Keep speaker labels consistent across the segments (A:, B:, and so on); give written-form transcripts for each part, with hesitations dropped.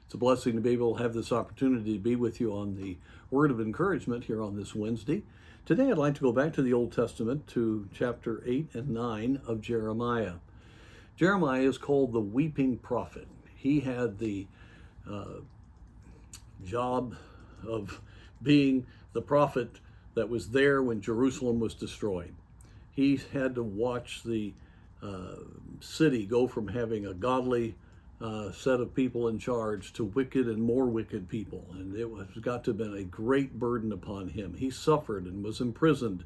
A: It's a blessing to be able to have this opportunity to be with you on the Word of Encouragement here on this Wednesday. Today I'd like to go back to the Old Testament to chapter 8 and 9 of Jeremiah. Jeremiah is called the weeping prophet. He had the job of being the prophet that was there when Jerusalem was destroyed. He had to watch the city go from having a godly set of people in charge to wicked and more wicked people, and it was got to have been a great burden upon him. He suffered and was imprisoned,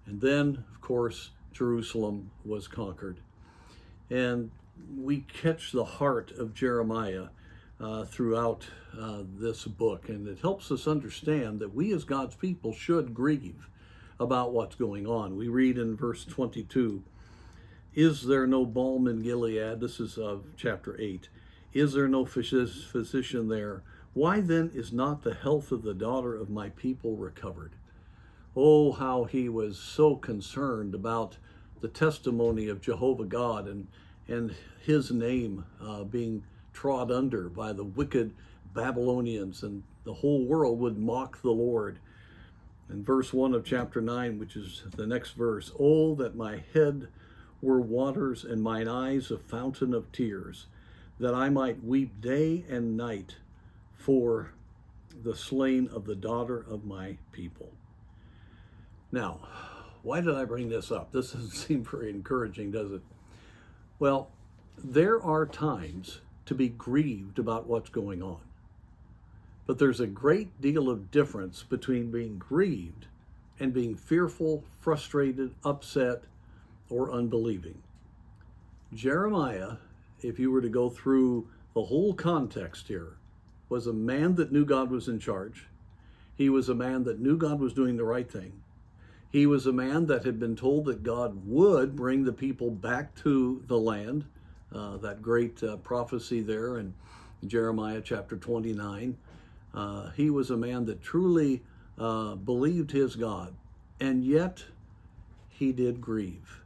A: and then, of course, Jerusalem was conquered. And we catch the heart of Jeremiah throughout this book, and it helps us understand that we as God's people should grieve about what's going on. We read in verse 22, "Is there no balm in Gilead?" This is of chapter 8. "Is there no physician there? Why then is not the health of the daughter of my people recovered?" Oh, how he was so concerned about the testimony of Jehovah God and his name being trod under by the wicked Babylonians, and the whole world would mock the Lord. In verse 1 of chapter 9, which is the next verse, "Oh, that my head were waters and mine eyes a fountain of tears, that I might weep day and night for the slain of the daughter of my people." Now, why did I bring this up? This doesn't seem very encouraging, does it? Well, there are times to be grieved about what's going on. But there's a great deal of difference between being grieved and being fearful, frustrated, upset, or unbelieving. Jeremiah, if you were to go through the whole context here, was a man that knew God was in charge. He was a man that knew God was doing the right thing. He was a man that had been told that God would bring the people back to the land, that great prophecy there in Jeremiah chapter 29. He was a man that truly believed his God, and yet he did grieve.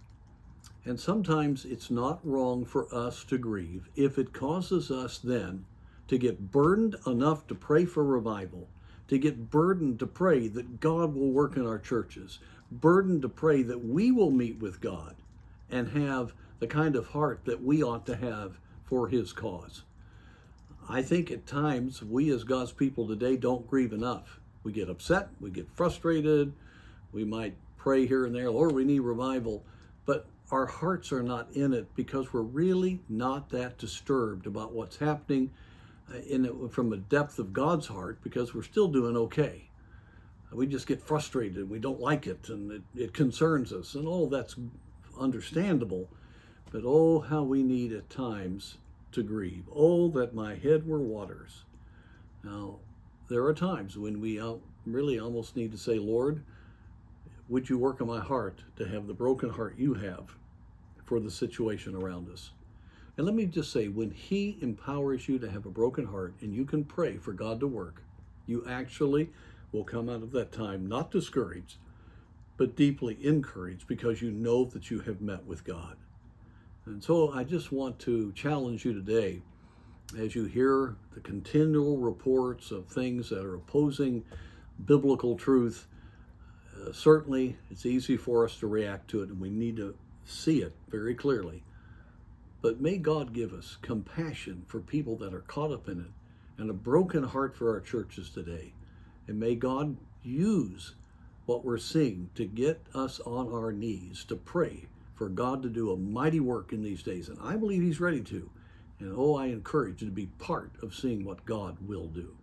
A: And sometimes it's not wrong for us to grieve if it causes us then to get burdened enough to pray for revival, to get burdened to pray that God will work in our churches, burdened to pray that we will meet with God and have the kind of heart that we ought to have for his cause. I think at times we as God's people today don't grieve enough. We get upset, we get frustrated, we might pray here and there, Lord, we need revival, but our hearts are not in it because we're really not that disturbed about what's happening from a depth of God's heart, because we're still doing okay. We just get frustrated, we don't like it, and it concerns us, and all that's understandable, but oh, how we need at times to grieve. "Oh, that my head were waters." Now, there are times when we really almost need to say, "Lord, would you work on my heart to have the broken heart you have for the situation around us?" And let me just say, when he empowers you to have a broken heart and you can pray for God to work, you actually will come out of that time not discouraged, but deeply encouraged, because you know that you have met with God. And so I just want to challenge you today, as you hear the continual reports of things that are opposing biblical truth. Certainly it's easy for us to react to it, and we need to see it very clearly. But may God give us compassion for people that are caught up in it, and a broken heart for our churches today. And may God use what we're seeing to get us on our knees to pray for God to do a mighty work in these days. And I believe he's ready to. And oh, I encourage you to be part of seeing what God will do.